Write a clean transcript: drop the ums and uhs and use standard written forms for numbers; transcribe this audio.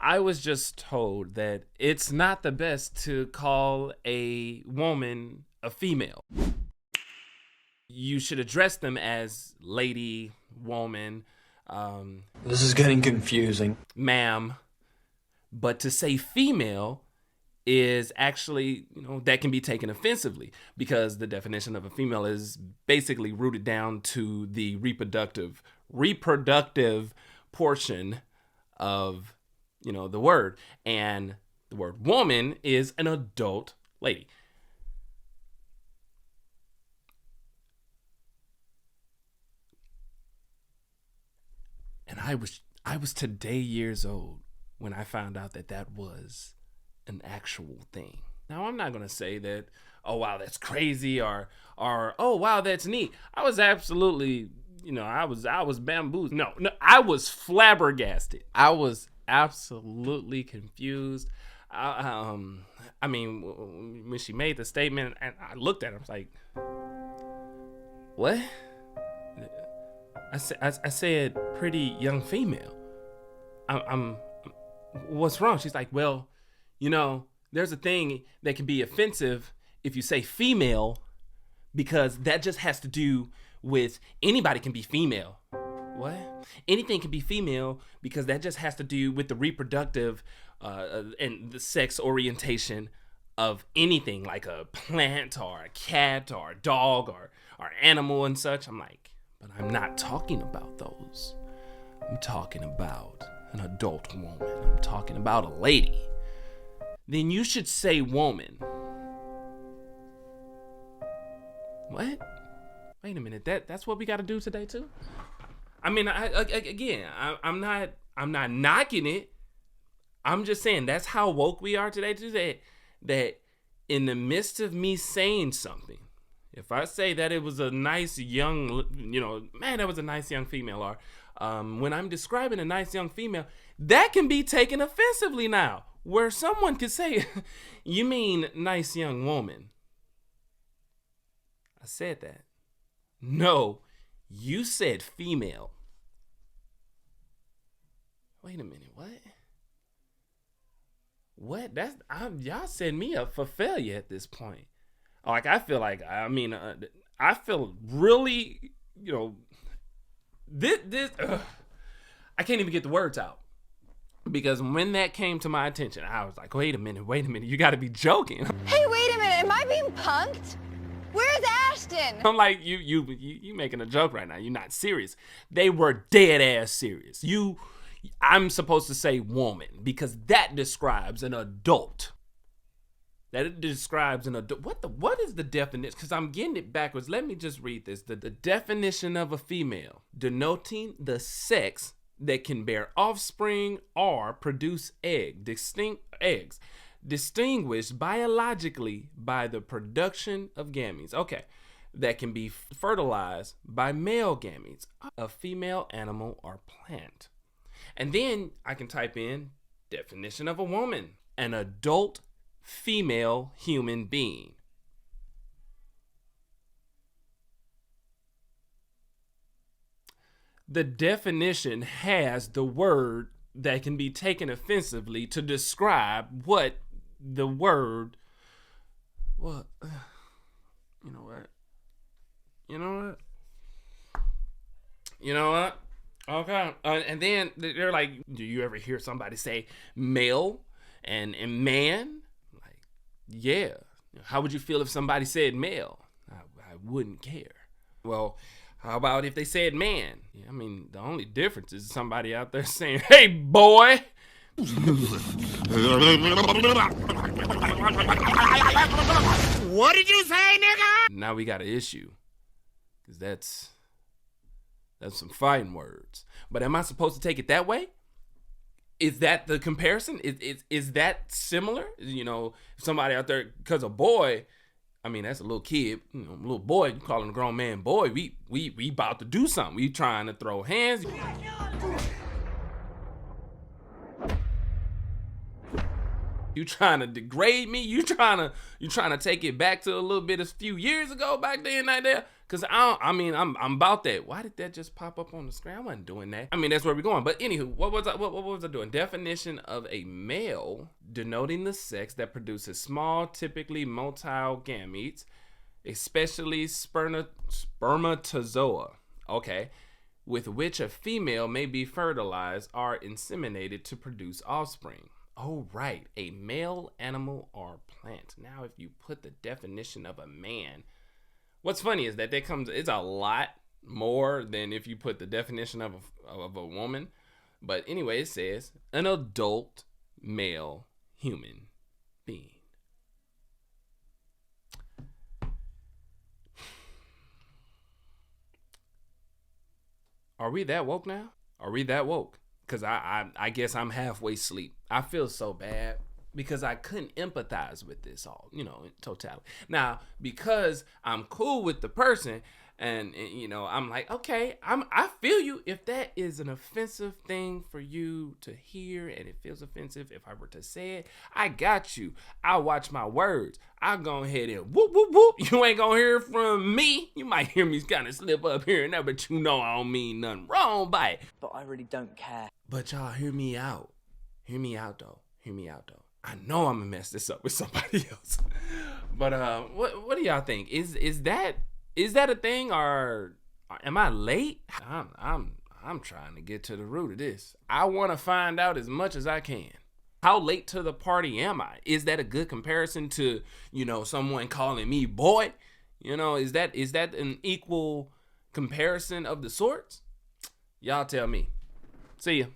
I was just told that it's not the best to call a woman a female. You should address them as lady, woman, This is getting confusing. ma'am. But to say female is actually, that can be taken offensively because the definition of a female is basically rooted down to the reproductive portion of, the word. And the word woman is an adult lady. And I was today years old when I found out that was an actual thing. Now, I'm not going to say that, oh, wow, that's crazy or, oh, wow, that's neat. I was absolutely, I was bamboozled. No, I was flabbergasted. I was absolutely confused. When she made the statement and I looked at her, I was like, what? I said pretty young female. What's wrong? She's like, well, there's a thing that can be offensive if you say female because that just has to do with anybody can be female. What? Anything can be female because that just has to do with the reproductive and the sex orientation of anything like a plant or a cat or a dog or animal and such. I'm like, but I'm not talking about those. I'm talking about an adult woman. I'm talking about a lady. Then you should say woman. What? Wait a minute. That's what we got to do today too? I mean, I'm not knocking it. I'm just saying that's how woke we are today too. That in the midst of me saying something, if I say that it was a nice young, that was a nice young female, or when I'm describing a nice young female, that can be taken offensively now, where someone could say, you mean nice young woman. I said that. No, you said female. Wait a minute, what? What? Y'all set me up for failure at this point. Like, I feel really, this I can't even get the words out. Because when that came to my attention, I was like, wait a minute, you gotta be joking. Hey, wait a minute, am I being punked? Where's Ashton? I'm like, you making a joke right now, you're not serious. They were dead ass serious. I'm supposed to say woman, because that describes an adult. That it describes an adult. What is the definition? Because I'm getting it backwards. Let me just read this. The definition of a female, denoting the sex that can bear offspring or produce eggs, distinguished biologically by the production of gametes. Okay, that can be fertilized by male gametes, a female animal or plant. And then I can type in definition of a woman, an adult female human being. The definition has the word that can be taken offensively to describe what the word. Well, you know what? Okay. And then they're like, do you ever hear somebody say male and man? Like, yeah. How would you feel if somebody said male? I wouldn't care. Well, how about if they said man? Yeah, I mean, the only difference is somebody out there saying, hey, boy. What did you say, nigga? Now we got an issue. Because that's some fighting words. But am I supposed to take it that way? Is that the comparison? Is that similar? Somebody out there, because a boy, I mean, that's a little kid, a little boy, you calling a grown man boy, we about to do something. We trying to throw hands. You trying to degrade me? You trying to take it back to a little bit a few years ago back then, right there? Cause I'm about that. Why did that just pop up on the screen? I wasn't doing that. I mean, that's where we're going. But anywho, what was I doing? Definition of a male, denoting the sex that produces small, typically motile gametes, especially spermatozoa. Okay, with which a female may be fertilized or inseminated to produce offspring. Oh, right, a male animal or plant. Now, if you put the definition of a man. What's funny is that it's a lot more than if you put the definition of a woman. But anyway, it says an adult male human being. Are we that woke now? Are we that woke? Because I guess I'm halfway asleep. I feel so bad. Because I couldn't empathize with this all, in totality. Now, because I'm cool with the person and I'm like, okay, I feel you. If that is an offensive thing for you to hear and it feels offensive if I were to say it, I got you. I'll watch my words. I'll go ahead and whoop, whoop, whoop. You ain't gonna hear from me. You might hear me kind of slip up here and there, but I don't mean nothing wrong by it. But I really don't care. But y'all hear me out. Hear me out, though. I know I'm gonna mess this up with somebody else. But what do y'all think? Is that a thing, or am I late? I'm trying to get to the root of this. I want to find out as much as I can. How late to the party am I? Is that a good comparison to, someone calling me boy? Is that an equal comparison of the sorts? Y'all tell me. See ya.